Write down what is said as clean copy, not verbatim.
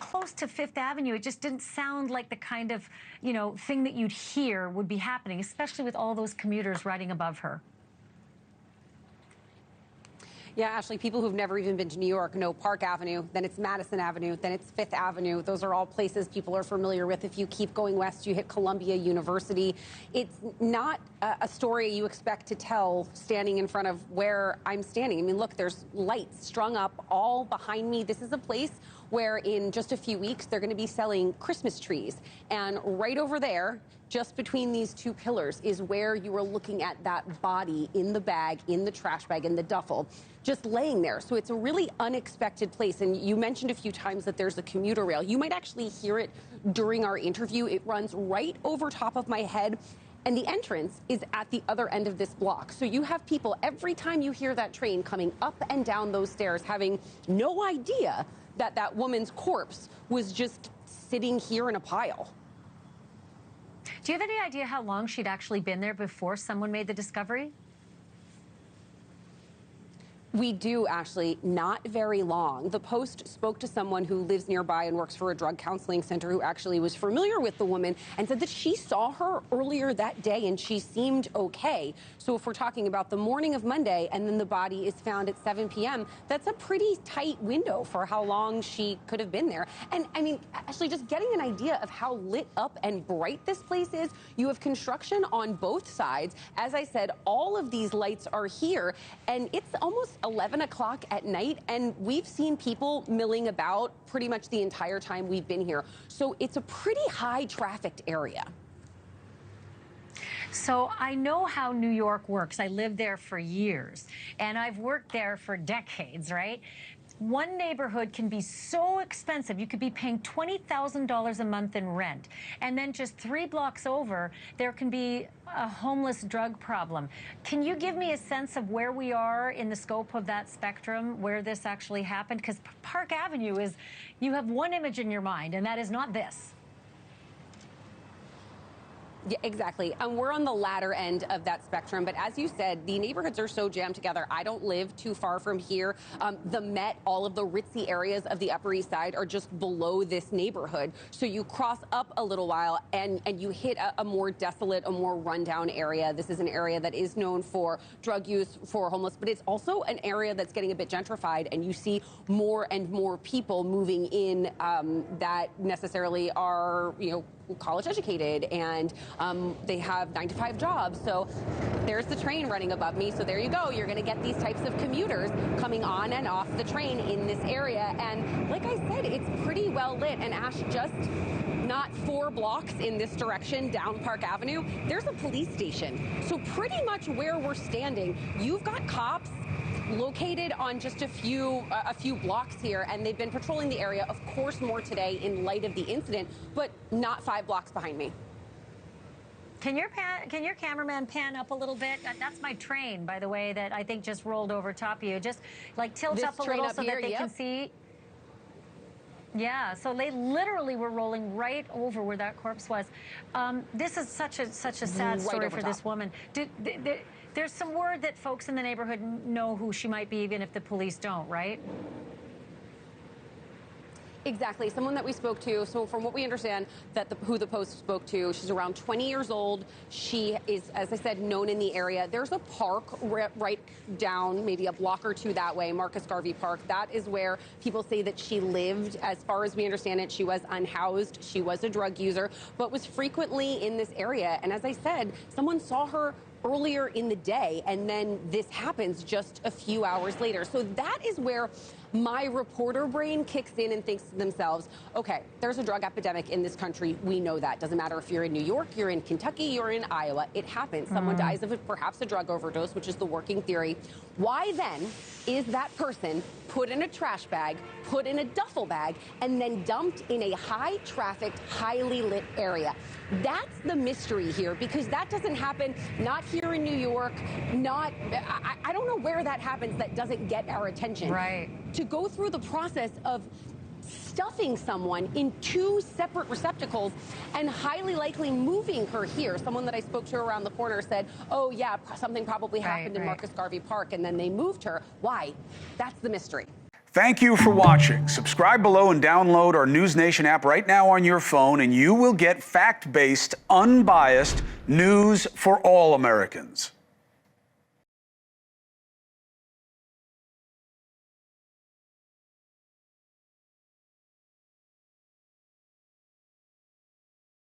close to Fifth Avenue. It just didn't sound like the kind of, thing that you'd hear would be happening, especially with all those commuters riding above her. Yeah, Ashley, people who've never even been to New York know Park Avenue, then it's Madison Avenue, then it's Fifth Avenue. Those are all places people are familiar with. If you keep going west, you hit Columbia University. It's not a story you expect to tell standing in front of where I'm standing. I mean, look, there's lights strung up all behind me. This is a place where in just a few weeks, they're going to be selling Christmas trees. And right over there, just between these two pillars, is where you are looking at that body in the bag, in the trash bag, in the duffel, just laying there. So it's a really unexpected place. And you mentioned a few times that there's a commuter rail. You might actually hear it during our interview. It runs right over top of my head. And the entrance is at the other end of this block. So you have people, every time you hear that train coming up and down those stairs, having no idea that that woman's corpse was just sitting here in a pile. Do you have any idea how long she'd actually been there before someone made the discovery? We do, Ashley, not very long. The Post spoke to someone who lives nearby and works for a drug counseling center who actually was familiar with the woman and said that she saw her earlier that day and she seemed okay. So if we're talking about the morning of Monday and then the body is found at 7 p.m., that's a pretty tight window for how long she could have been there. And I mean, Ashley, just getting an idea of how lit up and bright this place is, you have construction on both sides. As I said, all of these lights are here and it's almost 11 o'clock at night, and we've seen people milling about pretty much the entire time we've been here. So it's a pretty high trafficked area. So I know how New York works. I lived there for years, and I've worked there for decades, right? One neighborhood can be so expensive. You could be paying $20,000 a month in rent. And then just 3 blocks over, there can be a homeless drug problem. Can you give me a sense of where we are in the scope of that spectrum, where this actually happened? Because Park Avenue is, you have one image in your mind, and that is not this. Yeah, exactly. And we're on the latter end of that spectrum. But as you said, the neighborhoods are so jammed together. I don't live too far from here. The Met, all of the ritzy areas of the Upper East Side are just below this neighborhood. So you cross up a little while and you hit a more desolate, a more rundown area. This is an area that is known for drug use, for homeless, but it's also an area that's getting a bit gentrified. And you see more and more people moving in that necessarily are, college educated and they have 9-to-5 jobs. So there's the train running above me. So there you go. You're going to get these types of commuters coming on and off the train in this area. And like I said, it's pretty well lit. And Ash, just not 4 blocks in this direction down Park Avenue, there's a police station. So pretty much where we're standing, you've got cops located on just a few blocks here, and they've been patrolling the area, of course, more today in light of the incident, but not 5 blocks behind me. Can your cameraman pan up a little bit? That's my train, by the way, that I think just rolled over top of you. Just like tilt up a little so that they can see. Yeah, so they literally were rolling right over where that corpse was. This is such a sad story for this woman. There's some word that folks in the neighborhood know who she might be, even if the police don't, right? Exactly. Someone that we spoke to. So from what we understand, who the Post spoke to, she's around 20 years old. She is, as I said, known in the area. There's a park right down, maybe a block or 2 that way, Marcus Garvey Park. That is where people say that she lived. As far as we understand it, she was unhoused. She was a drug user, but was frequently in this area. And as I said, someone saw her earlier in the day, and then this happens just a few hours later. So that is where my reporter brain kicks in and thinks to themselves, okay, there's a drug epidemic in this country. We know that. Doesn't matter if you're in New York, you're in Kentucky, you're in Iowa. It happens. Someone dies of perhaps a drug overdose, which is the working theory. Why then is that person put in a trash bag, put in a duffel bag, and then dumped in a high-trafficked, highly lit area? That's the mystery here, because that doesn't happen, not here in New York, I don't know where that happens that doesn't get our attention. Right. To go through the process of stuffing someone in 2 separate receptacles and highly likely moving her here. Someone that I spoke to around the corner said, oh yeah, something probably happened in Marcus Garvey Park, and then they moved her. Why? That's the mystery. Thank you for watching. Subscribe below and download our NewsNation app right now on your phone, and you will get fact-based, unbiased news for all Americans.